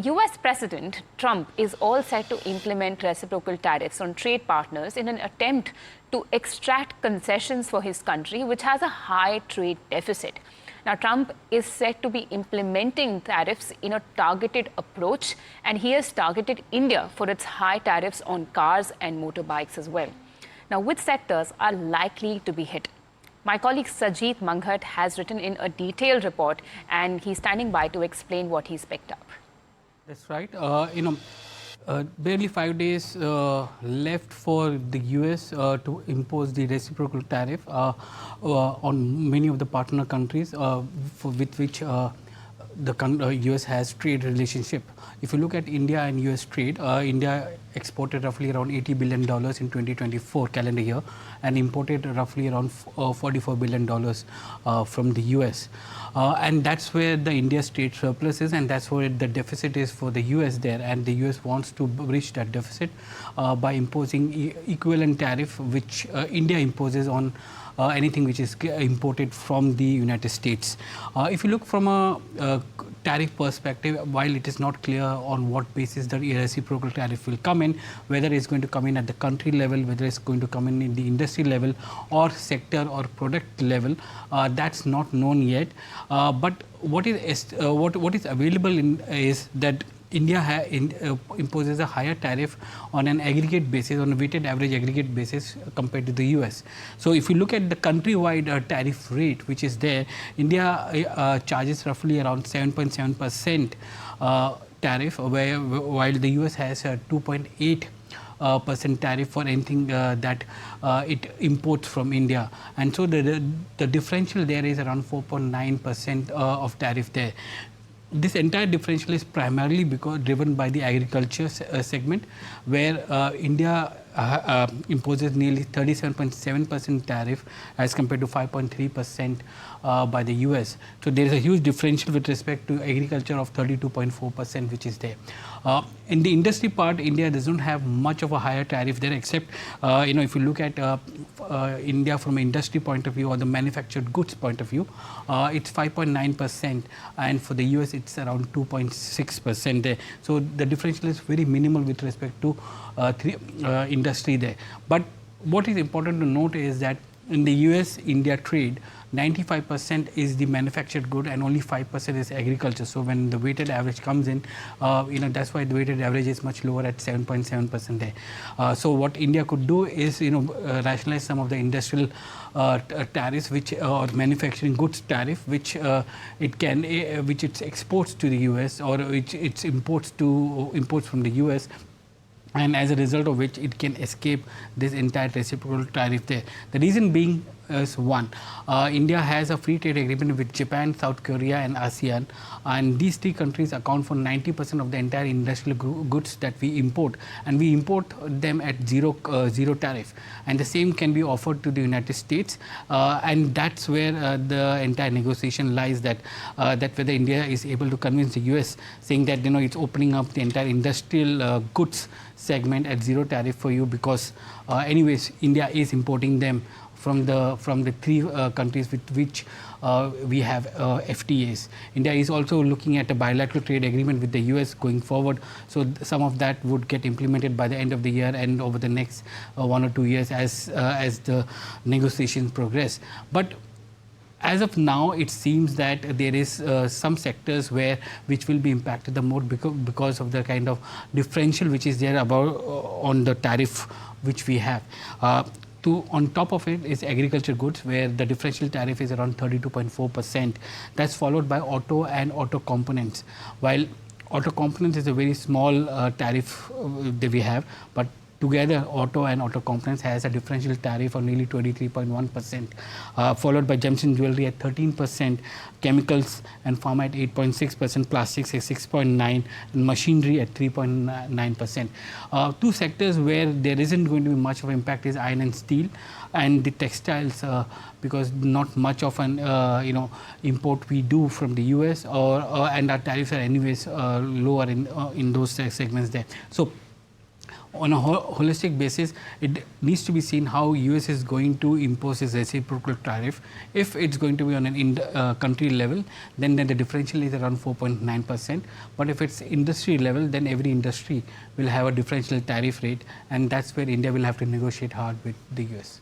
U.S. President Trump is all set to implement reciprocal tariffs on trade partners in an attempt to extract concessions for his country, which has a high trade deficit. Now, Trump is said to be implementing tariffs in a targeted approach, and he has targeted India for its high tariffs on cars and motorbikes as well. Now, which sectors are likely to be hit? My colleague Sajid Manghat has written in a detailed report, and he's standing by to explain what he's picked up. That's right. Barely 5 days left for the U.S. To impose the reciprocal tariff on many of the partner countries with which the U.S. has trade relationship. If you look at India and U.S. trade, India exported roughly around $80 billion in 2024 calendar year and imported roughly around $44 billion from the U.S. And that's where the India's trade surplus is, and that's where the deficit is for the U.S. there. And the U.S. wants to bridge that deficit by imposing equivalent tariff which India imposes on anything which is imported from the United States. If you look from a tariff perspective, while it is not clear on what basis the reciprocal tariff will come in, whether it's going to come in at the country level, whether it's going to come in the industry level or sector or product level, that's not known yet. But what is available is that India imposes a higher tariff on an aggregate basis, on a weighted average aggregate basis compared to the U.S. So if you look at the countrywide tariff rate which is there, India charges roughly around 7.7% tariff, while the U.S. has a 2.8% tariff for anything that it imports from India. And so the differential there is around 4.9% of tariff there. This entire differential is primarily driven by the agriculture segment, where India imposes nearly 37.7% tariff as compared to 5.3% by the U.S. So there is a huge differential with respect to agriculture of 32.4%, which is there. In the industry part, India doesn't have much of a higher tariff there, except if you look at India from an industry point of view or the manufactured goods point of view, it's 5.9%, and for the U.S. it's around 2.6% there. So the differential is very minimal with respect to industry there. But what is important to note is that in the U.S. India trade, 95% is the manufactured good and only 5% is agriculture. So when the weighted average comes in, that's why the weighted average is much lower at 7.7% there. So what India could do is rationalize some of the industrial tariffs, which or manufacturing goods tariff, which it exports to the U.S. or which it imports from the U.S. and as a result of which it can escape this entire reciprocal tariff there. The reason being is one, India has a free trade agreement with Japan, South Korea and ASEAN, and these three countries account for 90% of the entire industrial goods that we import, and we import them at zero tariff, and the same can be offered to the United States, and that's where the entire negotiation lies, that whether India is able to convince the US, saying that it's opening up the entire industrial goods segment at zero tariff for you, because anyways India is importing them from the three countries with which we have FTAs. India is also looking at a bilateral trade agreement with the US going forward. So some of that would get implemented by the end of the year and over the next 1 or 2 years as the negotiations progress. But as of now, it seems that there is some sectors which will be impacted the more because of the kind of differential which is there on the tariff which we have. On top of it is agriculture goods, where the differential tariff is around 32.4%. That's followed by auto and auto components. While auto components is a very small tariff that we have, but together auto and auto components has a differential tariff of nearly 23.1%, followed by gems and jewelry at 13%, chemicals and pharma at 8.6%, plastics at 6.9%, and machinery at 3.9%. Two sectors where there isn't going to be much of impact is iron and steel, and the textiles, because not much of an import we do from the US, and our tariffs are anyways lower in those segments there. So on a holistic basis, it needs to be seen how U.S. is going to impose its reciprocal tariff. If it's going to be on an country level, then the differential is around 4.9%. But if it's industry level, then every industry will have a differential tariff rate, and that's where India will have to negotiate hard with the U.S.